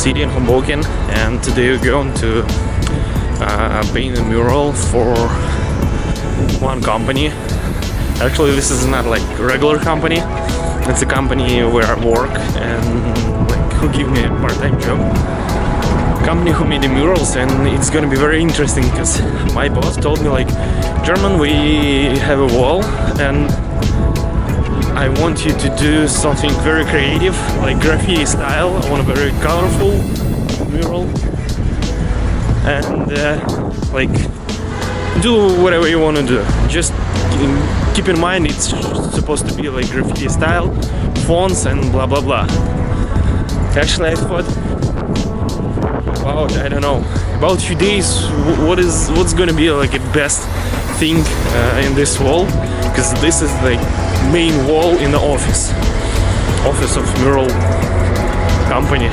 city in Hoboken, and today we're going to paint a mural for one company. Actually, this is not like a regular company. It's a company where I work and like who give me a part-time job. Company who made the murals, and it's gonna be very interesting because my boss told me like, German, we have a wall and I want you to do something very creative, like graffiti style. I want a very colorful mural and like do whatever you want to do. Just keep in mind it's supposed to be like graffiti style, fonts and blah blah blah. Actually, I thought about, I don't know, about a few days what's gonna be like a best thing in this wall, because this is like main wall in the office of mural company,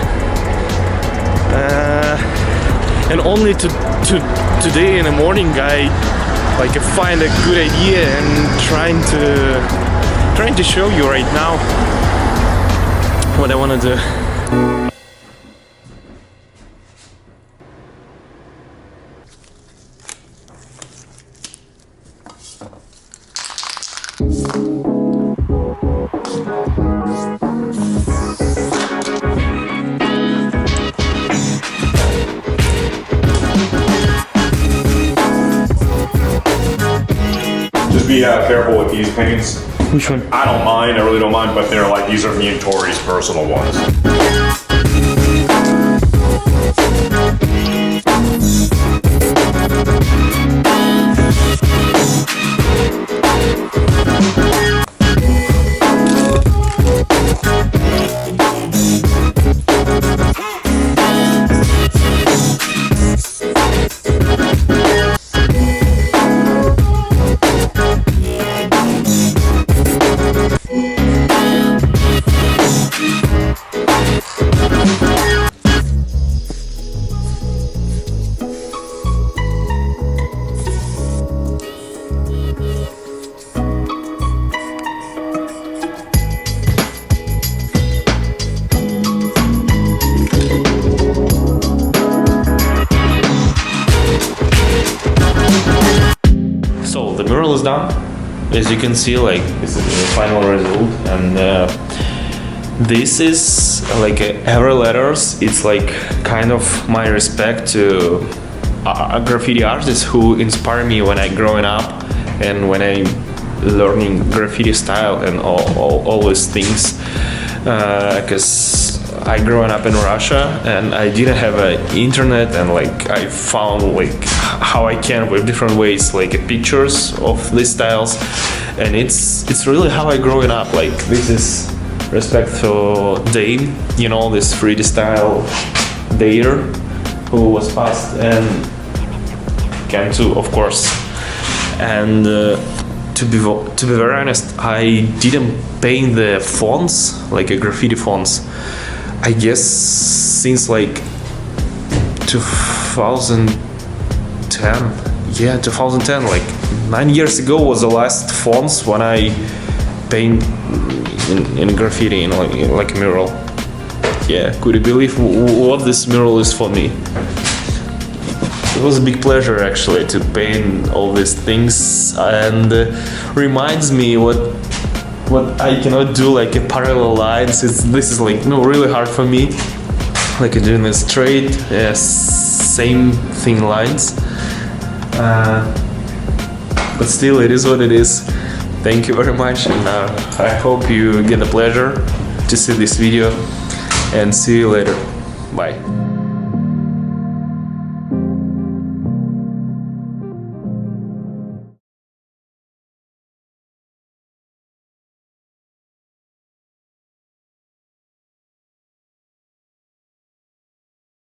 and only today in the morning I like find a good idea and trying to show you right now what I want to do. Just be careful with these paintings. Which one? I don't mind, I really don't mind, but they're like, these are me and Tori's personal ones. So the mural is done. As you can see, like this is the final result, and this is like every letters. It's like kind of my respect to graffiti artists who inspire me when I growing up and when I learning graffiti style and all these things. Because I growing up in Russia and I didn't have an internet, and like I found like how I can with different ways like pictures of these styles, and it's really how I growing up. Like this is respect for DAIM, you know, this 3D style there who was passed, and CANTWO of course. And to be very honest, I didn't paint the fonts like a graffiti fonts, I guess since like 2010. Yeah, 2010, like 9 years ago was the last fonts when I paint in graffiti, in like a mural. Yeah, could you believe what this mural is for me? It was a big pleasure actually to paint all these things, and reminds me what I cannot do like a parallel lines. This is like really hard for me, like doing a straight same thin lines, but still it is what it is. Thank you very much, and I hope you get a pleasure to see this video, and see you later. Bye.